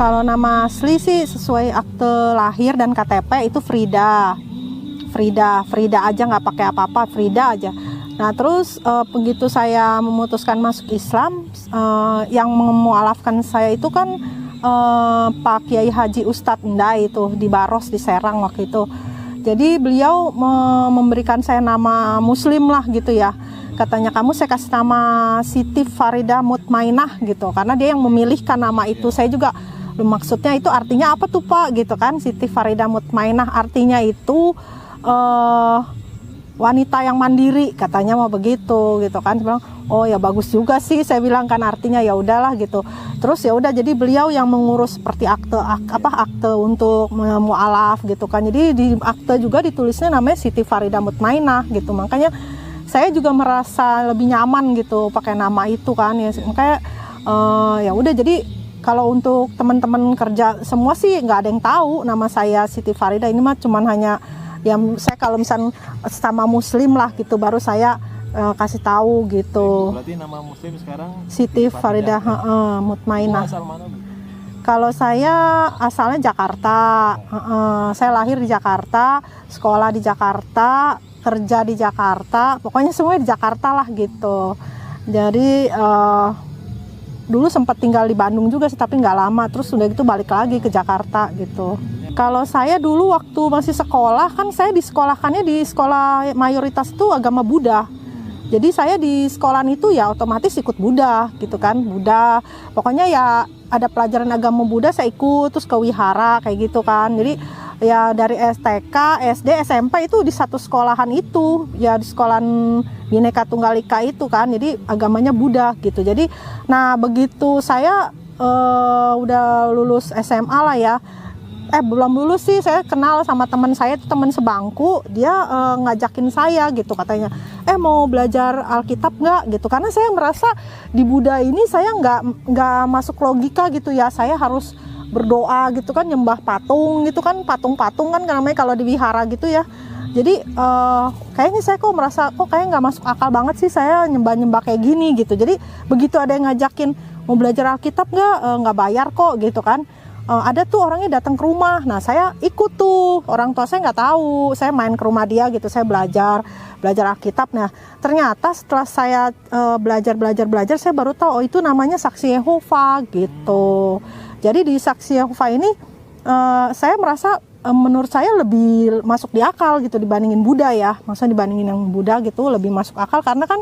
Kalau nama asli sih sesuai akte lahir dan KTP itu Frida. Frida aja, nggak pakai apa-apa, Frida aja. Nah terus begitu saya memutuskan masuk Islam, yang memualafkan saya itu kan Pak Kiai Haji Ustadz Endai itu di Baros di Serang waktu itu. Jadi beliau memberikan saya nama Muslim lah gitu ya. Katanya kamu saya kasih nama Siti Farida Mutmainah gitu, karena dia yang memilihkan nama itu. Saya juga maksudnya itu artinya apa tuh Pak gitu kan, Siti Farida Mutmainah artinya itu wanita yang mandiri katanya mau begitu gitu kan. Saya bilang oh ya bagus juga sih, saya bilang kan artinya ya udahlah gitu. Terus ya udah, jadi beliau yang mengurus seperti akte untuk mualaf gitu kan. Jadi di akte juga ditulisnya namanya Siti Farida Mutmainah gitu. Makanya saya juga merasa lebih nyaman gitu pakai nama itu kan ya. Makanya ya udah, jadi kalau untuk teman-teman kerja semua sih nggak ada yang tahu nama saya Siti Farida. Ini mah cuman hanya ya saya kalau misalnya sama Muslim lah gitu baru saya kasih tahu gitu. Berarti nama Muslim sekarang Siti Farida Mutmainah. Asal mana Bu? Kalau saya asalnya Jakarta, saya lahir di Jakarta, sekolah di Jakarta, kerja di Jakarta, pokoknya semua di Jakarta lah gitu. Jadi dulu sempat tinggal di Bandung juga sih, tapi nggak lama, terus udah gitu balik lagi ke Jakarta gitu. Kalau saya dulu waktu masih sekolah, kan saya disekolahkannya di sekolah mayoritas itu agama Buddha. Jadi saya di sekolahan itu ya otomatis ikut Buddha gitu kan, Buddha. Pokoknya ya ada pelajaran agama Buddha saya ikut, terus ke wihara kayak gitu kan. Jadi ya dari STK, SD, SMP itu di satu sekolahan itu, ya di sekolahan Bhinneka Tunggal Ika itu kan. Jadi agamanya Buddha gitu. Jadi nah begitu saya udah lulus SMA lah ya. Belum lulus sih, saya kenal sama teman saya itu, teman sebangku, dia ngajakin saya gitu katanya, mau belajar Alkitab nggak gitu, karena saya merasa di Buddha ini saya nggak masuk logika gitu ya, saya harus berdoa gitu kan, nyembah patung gitu kan, patung-patung kan namanya kalau di wihara gitu ya. Jadi kayaknya saya kok merasa kok kayak nggak masuk akal banget sih saya nyembah-nyembah kayak gini gitu. Jadi begitu ada yang ngajakin mau belajar Alkitab nggak bayar kok gitu kan. Ada tuh orangnya datang ke rumah, nah saya ikut tuh, orang tua saya nggak tahu, saya main ke rumah dia gitu, saya belajar Alkitab. Nah ternyata setelah saya belajar, saya baru tahu oh itu namanya Saksi Yehova gitu. Jadi di Saksi Yehova ini saya merasa menurut saya lebih masuk di akal gitu dibandingin Buddha ya, maksudnya dibandingin yang Buddha gitu lebih masuk akal, karena kan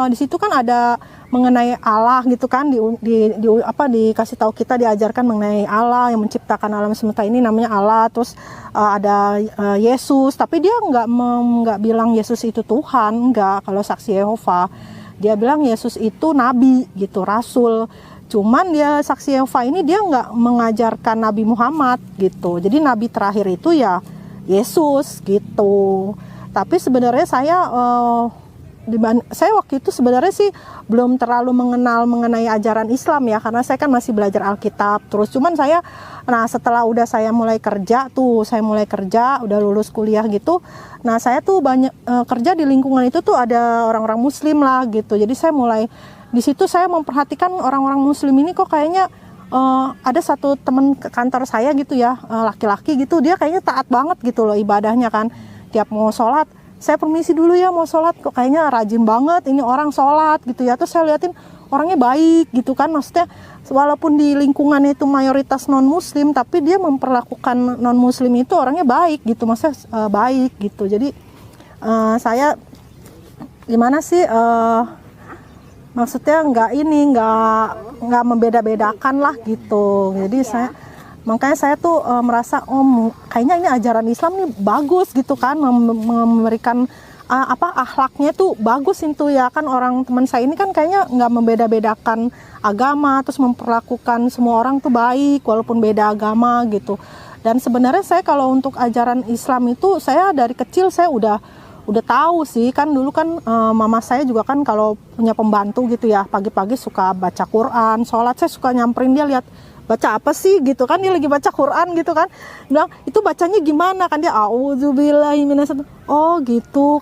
di situ kan ada mengenai Allah gitu kan, dikasih tahu kita, diajarkan mengenai Allah yang menciptakan alam semesta ini namanya Allah. Terus ada Yesus, tapi dia nggak bilang Yesus itu Tuhan, nggak. Kalau Saksi Yehova dia bilang Yesus itu nabi gitu, rasul. Cuman dia Saksi Yehova ini dia nggak mengajarkan Nabi Muhammad gitu. Jadi nabi terakhir itu ya Yesus gitu. Tapi sebenarnya saya waktu itu sebenarnya sih belum terlalu mengenal mengenai ajaran Islam ya, karena saya kan masih belajar Alkitab terus. Cuman setelah saya mulai kerja, udah lulus kuliah gitu. Nah saya tuh banyak kerja di lingkungan itu tuh ada orang-orang Muslim lah gitu. Jadi saya mulai di situ saya memperhatikan orang-orang Muslim ini kok kayaknya ada satu teman kantor saya gitu ya, laki-laki gitu, dia kayaknya taat banget gitu loh ibadahnya kan. Tiap mau sholat, saya permisi dulu ya mau sholat, kok kayaknya rajin banget ini orang sholat gitu ya. Terus saya liatin orangnya baik gitu kan, maksudnya walaupun di lingkungannya itu mayoritas non muslim, tapi dia memperlakukan non muslim itu orangnya baik gitu, maksudnya baik gitu. Jadi saya gimana sih maksudnya nggak membeda-bedakan lah gitu. Jadi makanya saya tuh merasa kayaknya ini ajaran Islam nih bagus gitu kan, memberikan akhlaknya tuh bagus itu ya kan. Orang teman saya ini kan kayaknya nggak membeda-bedakan agama, terus memperlakukan semua orang tuh baik walaupun beda agama gitu. Dan sebenarnya saya kalau untuk ajaran Islam itu saya dari kecil saya udah tahu sih kan. Dulu kan mama saya juga kan kalau punya pembantu gitu ya, pagi-pagi suka baca Quran, sholat, saya suka nyamperin dia, lihat baca apa sih gitu kan, dia lagi baca Quran gitu kan, bilang itu bacanya gimana kan, dia auzubillahi minasyaitonir. Oh gitu,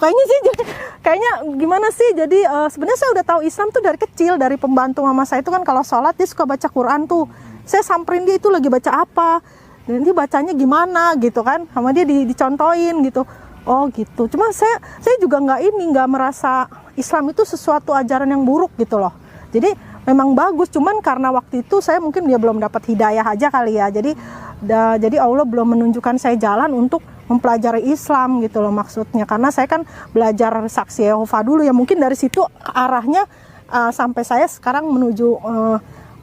kayaknya gimana sih. Jadi sebenarnya saya udah tahu Islam tuh dari kecil, dari pembantu mama saya itu kan kalau sholat dia suka baca Quran tuh. saya samperin dia itu lagi baca apa, dan dia bacanya gimana gitu kan, sama dia dicontohin gitu. Oh gitu. Cuma saya juga nggak merasa Islam itu sesuatu ajaran yang buruk gitu loh. Jadi memang bagus, cuman karena waktu itu saya mungkin dia belum dapat hidayah aja kali ya. Jadi Allah belum menunjukkan saya jalan untuk mempelajari Islam gitu loh maksudnya. Karena saya kan belajar saksi Yehova dulu ya, mungkin dari situ arahnya sampai saya sekarang menuju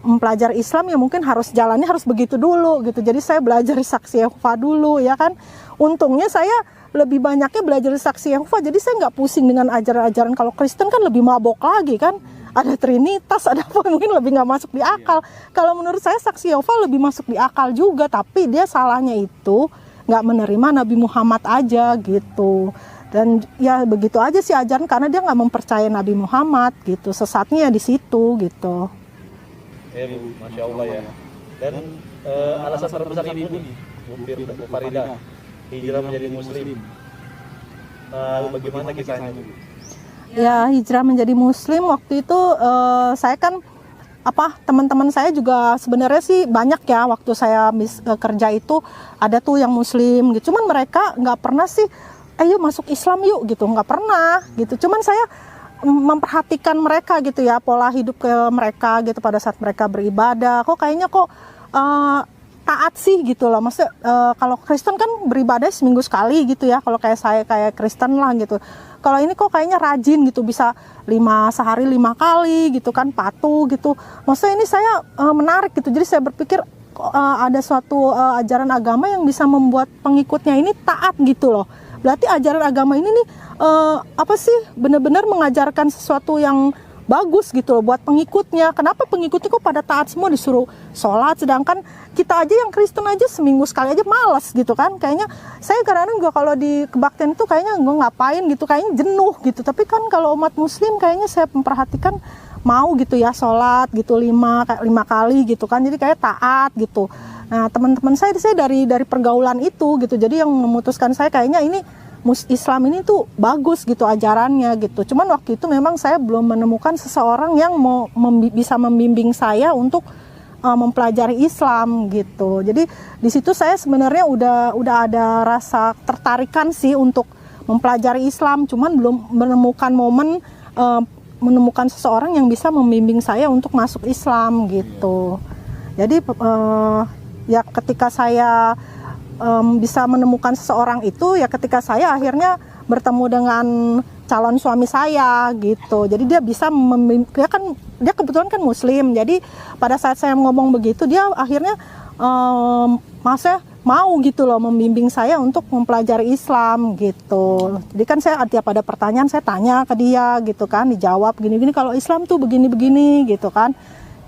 mempelajari Islam ya, mungkin jalannya harus begitu dulu gitu. Jadi saya belajar saksi Yehova dulu ya kan. Untungnya saya lebih banyaknya belajar saksi Yehova, jadi saya nggak pusing dengan ajaran-ajaran. Kalau Kristen kan lebih mabok lagi kan, ada Trinitas, ada apa, mungkin lebih nggak masuk di akal. Kalau menurut saya saksi Yehova lebih masuk di akal juga, tapi dia salahnya itu nggak menerima Nabi Muhammad aja gitu. Dan ya begitu aja sih ajaran, karena dia nggak mempercayai Nabi Muhammad gitu. Sesatnya ya di situ gitu. Masya Allah ya. Dan alasan terbesar ibu nih, Bu Farida, hijrah menjadi muslim. Bagaimana kisahnya? Ya, hijrah menjadi muslim waktu itu saya kan teman-teman saya juga sebenarnya sih banyak ya, waktu saya kerja itu ada tuh yang muslim gitu. Cuman mereka nggak pernah sih, ayo masuk Islam yuk gitu, nggak pernah gitu. Cuman saya memperhatikan mereka gitu ya, pola hidup ke mereka gitu pada saat mereka beribadah. Kayaknya taat sih gitu loh. Maksudnya kalau Kristen kan beribadah seminggu sekali gitu ya. Kalau saya kayak Kristen lah gitu. Kalau ini kok kayaknya rajin gitu, bisa sehari 5 kali gitu kan, patuh gitu. Maksudnya ini saya menarik gitu. Jadi saya berpikir ada suatu ajaran agama yang bisa membuat pengikutnya ini taat gitu loh. Berarti ajaran agama ini nih benar-benar mengajarkan sesuatu yang bagus gitu loh buat pengikutnya. Kenapa pengikutnya kok pada taat semua, disuruh sholat, sedangkan kita aja yang Kristen aja seminggu sekali aja malas gitu kan. Kayaknya saya kadang-kadang juga kalau di kebaktian itu kayaknya gue ngapain gitu, kayaknya jenuh gitu. Tapi kan kalau umat muslim kayaknya saya memperhatikan mau gitu ya sholat gitu 5 kali gitu kan, jadi kayak taat gitu. Nah teman-teman saya dari pergaulan itu gitu, jadi yang memutuskan saya kayaknya ini Islam ini tuh bagus gitu ajarannya gitu. Cuman waktu itu memang saya belum menemukan seseorang yang bisa membimbing saya untuk mempelajari Islam gitu. Jadi di situ saya sebenarnya udah ada rasa tertarikan sih untuk mempelajari Islam. Cuman belum menemukan seseorang yang bisa membimbing saya untuk masuk Islam gitu. Jadi ya ketika saya bisa menemukan seseorang itu ya ketika saya akhirnya bertemu dengan calon suami saya gitu. Jadi dia bisa dia kebetulan kan muslim. Jadi pada saat saya ngomong begitu, dia akhirnya mau gitu loh membimbing saya untuk mempelajari Islam gitu. Jadi kan saya tiap ada pertanyaan saya tanya ke dia gitu kan, dijawab gini-gini, kalau Islam tuh begini-begini gitu kan.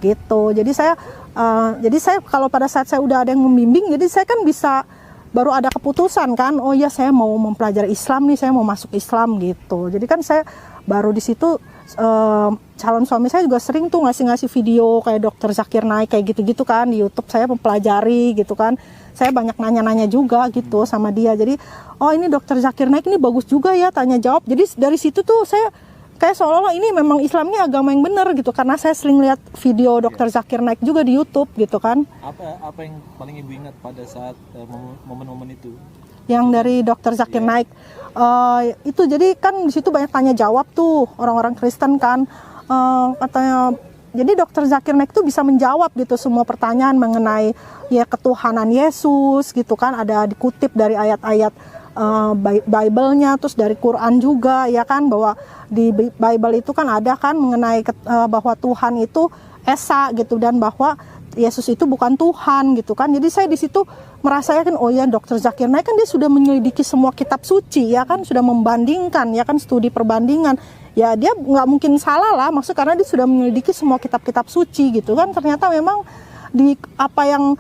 Gitu. Jadi saya kalau pada saat saya udah ada yang membimbing, jadi saya kan bisa baru ada keputusan kan, oh ya saya mau mempelajari Islam nih, saya mau masuk Islam gitu. Jadi kan saya baru di situ calon suami saya juga sering tuh ngasih video kayak Dr. Zakir Naik kayak gitu-gitu kan di YouTube, saya mempelajari gitu kan. Saya banyak nanya-nanya juga gitu sama dia. Jadi oh ini Dr. Zakir Naik ini bagus juga ya, tanya jawab. Jadi dari situ tuh saya kayak seolah-olah ini memang Islam ini agama yang benar gitu, karena saya sering lihat video Dr. Zakir Naik juga di YouTube gitu kan. Apa yang paling ibu ingat pada saat momen-momen itu? Yang dari Dr. Zakir Naik itu, jadi kan di situ banyak tanya jawab tuh orang-orang Kristen kan, katanya. Jadi Dr. Zakir Naik tuh bisa menjawab gitu semua pertanyaan mengenai ya ketuhanan Yesus gitu kan, ada dikutip dari ayat-ayat Bible-nya, terus dari Quran juga ya kan, bahwa di Bible itu kan ada kan mengenai bahwa Tuhan itu esa gitu, dan bahwa Yesus itu bukan Tuhan gitu kan. Jadi saya di situ merasa yakin, oh ya Dr. Zakir Naik kan dia sudah menyelidiki semua kitab suci ya kan, sudah membandingkan ya kan, studi perbandingan. Ya dia nggak mungkin salah lah, maksud karena dia sudah menyelidiki semua kitab-kitab suci gitu kan. Ternyata memang di apa yang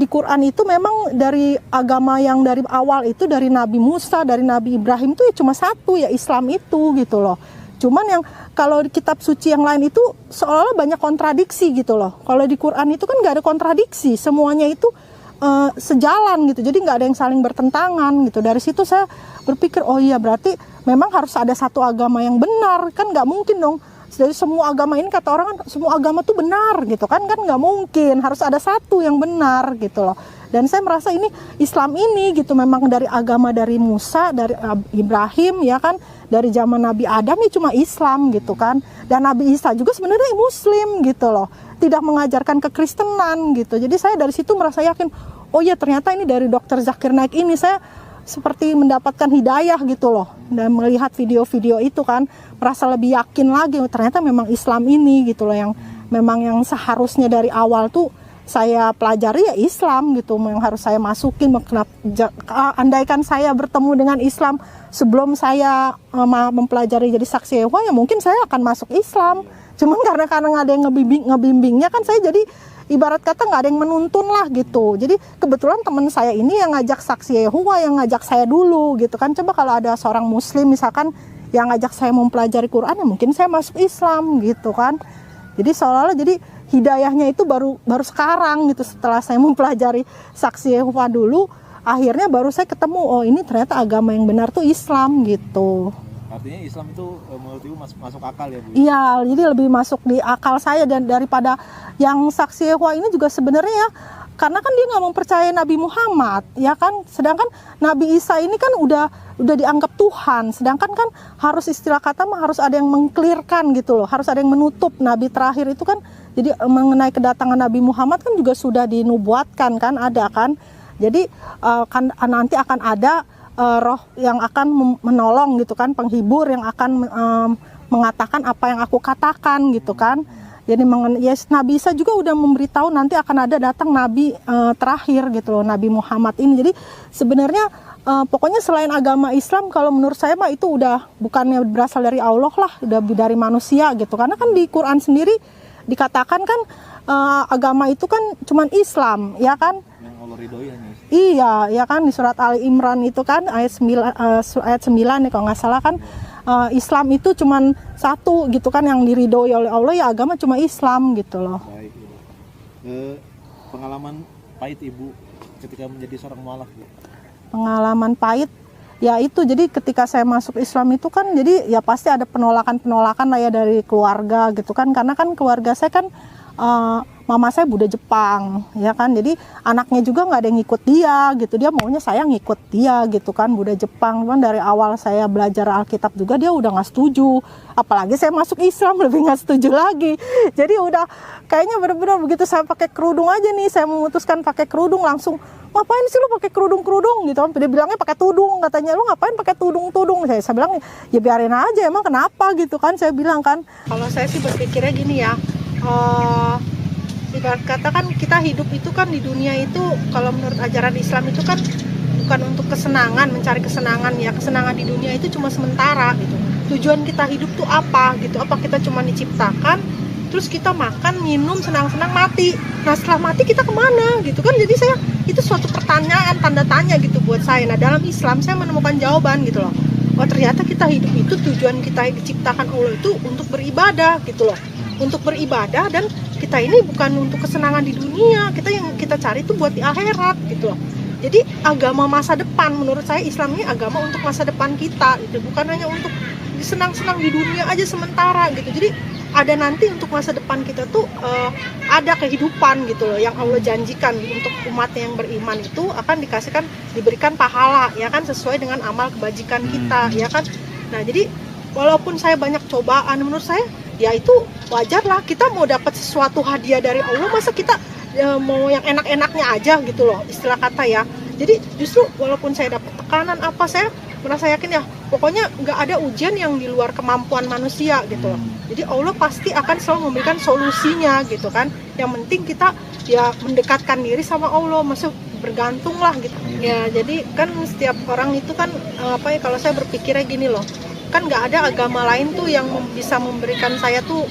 di Quran itu memang dari agama yang dari awal itu, dari Nabi Musa, dari Nabi Ibrahim itu ya cuma satu, ya Islam itu gitu loh. Cuman yang kalau di kitab suci yang lain itu seolah-olah banyak kontradiksi gitu loh. Kalau di Quran itu kan nggak ada kontradiksi, semuanya itu sejalan gitu, jadi nggak ada yang saling bertentangan gitu. Dari situ saya berpikir, oh iya berarti memang harus ada satu agama yang benar, kan nggak mungkin dong Jadi semua agama ini kata orang kan semua agama tuh benar gitu kan nggak mungkin, harus ada satu yang benar gitu loh. Dan saya merasa ini Islam ini gitu memang dari agama dari Musa, dari Ibrahim ya kan, dari zaman Nabi Adam ya cuma Islam gitu kan. Dan Nabi Isa juga sebenarnya Muslim gitu loh, tidak mengajarkan kekristenan gitu. Jadi saya dari situ merasa yakin, oh ya ternyata ini dari Dr. Zakir Naik ini saya seperti mendapatkan hidayah gitu loh. Dan melihat video-video itu kan merasa lebih yakin lagi, ternyata memang Islam ini gitu loh yang memang yang seharusnya dari awal tuh saya pelajari ya Islam gitu, yang harus saya masukin. Andaikan saya bertemu dengan Islam sebelum saya mempelajari jadi saksi Yehova, ya mungkin saya akan masuk Islam. Cuman karena nggak ada yang ngebimbingnya kan, saya jadi ibarat kata nggak ada yang menuntun lah gitu. Jadi kebetulan teman saya ini yang ngajak saksi Yehova, yang ngajak saya dulu gitu kan. Coba kalau ada seorang Muslim misalkan yang ngajak saya mempelajari Quran, ya mungkin saya masuk Islam gitu kan. Jadi seolah-olah jadi hidayahnya itu baru sekarang gitu, setelah saya mempelajari saksi Yehova dulu, akhirnya baru saya ketemu, oh ini ternyata agama yang benar tuh Islam gitu. Artinya Islam itu menurut Ibu masuk akal ya Bu? Iya, jadi lebih masuk di akal saya dan daripada yang saksi Yehova ini juga sebenarnya ya, karena kan dia nggak mempercayai Nabi Muhammad ya kan, sedangkan Nabi Isa ini kan udah dianggap Tuhan, sedangkan kan harus istilah kata mah harus ada yang mengklirkan gitu loh, harus ada yang menutup. Nabi terakhir itu kan jadi mengenai kedatangan Nabi Muhammad kan juga sudah dinubuatkan kan, ada kan, jadi kan nanti akan ada roh yang akan menolong gitu kan, penghibur yang akan mengatakan apa yang aku katakan gitu kan. Jadi Nabi Isa juga udah memberitahu nanti akan ada datang Nabi terakhir gitu loh, Nabi Muhammad ini. Jadi sebenarnya pokoknya selain agama Islam, kalau menurut saya mah itu udah bukannya berasal dari Allah lah, udah dari manusia gitu. Karena kan di Quran sendiri dikatakan kan agama itu kan cuman Islam ya kan. Yang Allah ridhoi hanya Islam. Iya, ya kan di surat Ali Imran itu kan ayat 9 nih kalau nggak salah kan, Islam itu cuman satu gitu kan yang diridhoi oleh Allah, ya agama cuma Islam gitu loh. Baik. Pengalaman pahit Ibu ketika menjadi seorang mualaf. Pengalaman pahit ya itu, jadi ketika saya masuk Islam itu kan jadi ya pasti ada penolakan lah ya dari keluarga gitu kan, karena kan keluarga saya kan mama saya Buddha Jepang ya kan, jadi anaknya juga nggak ada yang ngikut dia gitu, dia maunya saya ngikut dia gitu kan, Buddha Jepang. Cuman dari awal saya belajar Alkitab juga dia udah nggak setuju, apalagi saya masuk Islam lebih nggak setuju lagi. Jadi udah kayaknya benar-benar begitu saya pakai kerudung aja nih, saya memutuskan pakai kerudung langsung, ngapain sih lu pakai kerudung gitu. Dia bilangnya pakai tudung, katanya lu ngapain pakai tudung. Saya bilang ya biarin aja, emang kenapa gitu kan, saya bilang kan. Kalau saya sih berpikirnya gini ya, ibarat kata kan kita hidup itu kan di dunia itu, kalau menurut ajaran Islam itu kan bukan untuk kesenangan, mencari kesenangan ya. Kesenangan di dunia itu cuma sementara gitu. Tujuan kita hidup tuh apa gitu, apa kita cuma diciptakan terus kita makan, minum, senang-senang, mati. Nah setelah mati kita kemana gitu kan. Jadi saya, itu suatu pertanyaan, tanda tanya gitu buat saya. Nah dalam Islam saya menemukan jawaban gitu loh. Oh ternyata kita hidup itu, tujuan kita diciptakan Allah itu untuk beribadah gitu loh, untuk beribadah. Dan kita ini bukan untuk kesenangan di dunia, kita yang kita cari itu buat di akhirat gitu loh. Jadi agama masa depan, menurut saya Islam ini agama untuk masa depan kita gitu, bukan hanya untuk senang-senang di dunia aja sementara gitu. Jadi ada nanti untuk masa depan kita tuh ada kehidupan gitu loh, yang Allah janjikan untuk umatnya yang beriman itu akan diberikan pahala ya kan, sesuai dengan amal kebajikan kita ya kan. Nah jadi walaupun saya banyak cobaan, menurut saya ya itu wajar lah. Kita mau dapat sesuatu hadiah dari Allah, masa kita mau yang enak-enaknya aja gitu loh, istilah kata ya. Jadi justru walaupun saya dapat tekanan apa, saya merasa yakin ya pokoknya nggak ada ujian yang di luar kemampuan manusia gitu loh. Jadi Allah pasti akan selalu memberikan solusinya gitu kan. Yang penting kita ya mendekatkan diri sama Allah, maksud bergantung lah gitu ya. Jadi kan setiap orang itu kan kalau saya berpikirnya gini loh, kan nggak ada agama lain tuh yang bisa memberikan saya tuh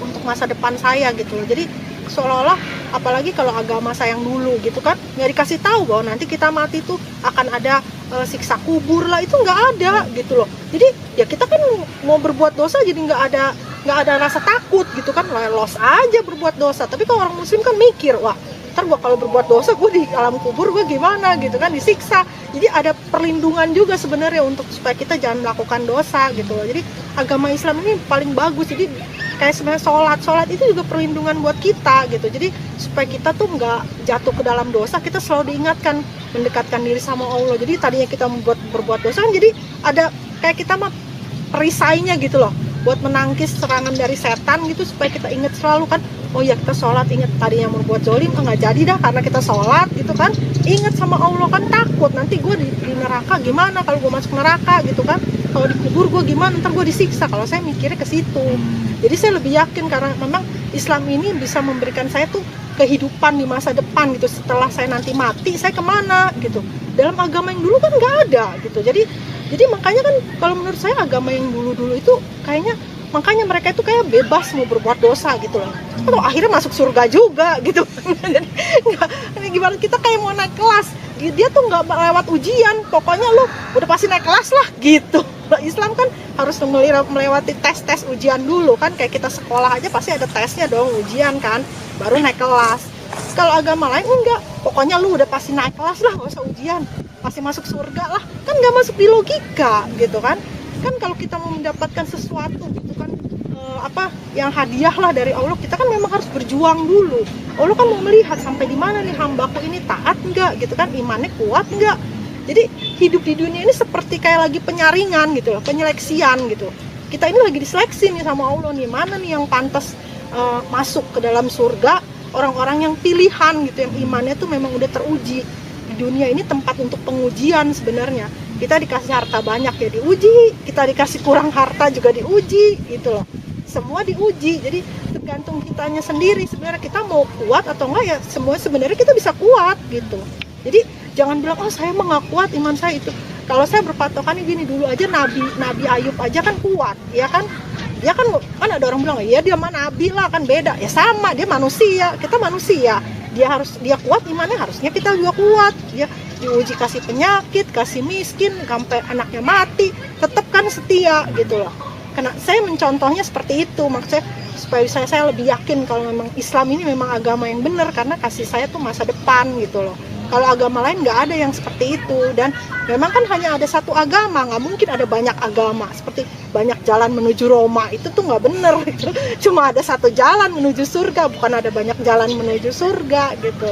untuk masa depan saya gitu loh. Jadi seolah-olah apalagi kalau agama saya yang dulu gitu kan, nggak dikasih tahu bahwa nanti kita mati tuh akan ada siksa kubur lah, itu nggak ada gitu loh. Jadi ya kita kan mau berbuat dosa jadi nggak ada rasa takut gitu kan, los aja berbuat dosa. Tapi kalau orang muslim kan mikir, wah ntar gue kalau berbuat dosa gue di alam kubur gue gimana gitu kan, disiksa. Jadi ada perlindungan juga sebenarnya untuk supaya kita jangan melakukan dosa gitu loh. Jadi agama Islam ini paling bagus. Jadi kayak sebenarnya sholat itu juga perlindungan buat kita gitu. Jadi supaya kita tuh nggak jatuh ke dalam dosa, kita selalu diingatkan mendekatkan diri sama Allah. Jadi tadinya kita berbuat dosa kan, jadi ada kayak kita mah perisainya gitu loh, buat menangkis serangan dari setan gitu, supaya kita ingat selalu kan, oh ya kita sholat, ingat tadinya mau buat zolim, nggak jadi dah karena kita sholat gitu kan, ingat sama Allah kan, takut nanti gue di neraka gimana kalau gue masuk neraka gitu kan, kalau dikubur gue gimana, ntar gue disiksa. Kalau saya mikirnya ke situ, jadi saya lebih yakin karena memang Islam ini bisa memberikan saya tuh kehidupan di masa depan gitu, setelah saya nanti mati saya kemana gitu. Dalam agama yang dulu kan nggak ada gitu. Jadi makanya kan kalau menurut saya agama yang dulu itu kayaknya, makanya mereka itu kayak bebas mau berbuat dosa gitu loh. Atau akhirnya masuk surga juga gitu. Jadi gimana, kita kayak mau naik kelas, dia tuh nggak lewat ujian, pokoknya lu udah pasti naik kelas lah gitu. Islam kan harus melewati tes ujian dulu kan, kayak kita sekolah aja pasti ada tesnya dong, ujian kan, baru naik kelas. Kalau agama lain enggak, pokoknya lu udah pasti naik kelas lah, nggak usah ujian, pasti masuk surga lah, kan nggak masuk di logika gitu kan. Kan kalau kita mau mendapatkan sesuatu gitu kan, yang hadiah lah dari Allah, kita kan memang harus berjuang dulu. Allah kan mau melihat sampai di mana nih hambaku ini taat enggak gitu kan, imannya kuat enggak. Jadi hidup di dunia ini seperti kayak lagi penyaringan gitu loh, penyeleksian gitu. Kita ini lagi diseleksi nih sama Allah nih, mana nih yang pantas masuk ke dalam surga, orang-orang yang pilihan gitu, yang imannya tuh memang udah teruji. Di dunia ini tempat untuk pengujian sebenarnya. Kita dikasih harta banyak ya diuji, kita dikasih kurang harta juga diuji gitu loh. Semua diuji, jadi tergantung kitanya sendiri sebenarnya, kita mau kuat atau enggak ya. Semua sebenarnya kita bisa kuat gitu. Jadi jangan bilang, oh saya mah nggak kuat iman saya itu. Kalau saya berpatokan gini, dulu aja Nabi Ayub aja kan kuat, ya kan? Dia kan ada orang bilang, ya dia mah nabi lah, kan beda. Ya sama, dia manusia, kita manusia. Dia kuat imannya, harusnya kita juga kuat. Dia diuji kasih penyakit, kasih miskin, sampai anaknya mati, tetap kan setia gitu loh. Karena saya mencontohnya seperti itu, maksudnya supaya saya lebih yakin kalau memang Islam ini memang agama yang benar, karena kasih saya tuh masa depan gitu loh. Kalau agama lain nggak ada yang seperti itu, dan memang kan hanya ada satu agama, nggak mungkin ada banyak agama. Seperti banyak jalan menuju Roma, itu tuh nggak bener gitu. Cuma ada satu jalan menuju surga, bukan ada banyak jalan menuju surga gitu.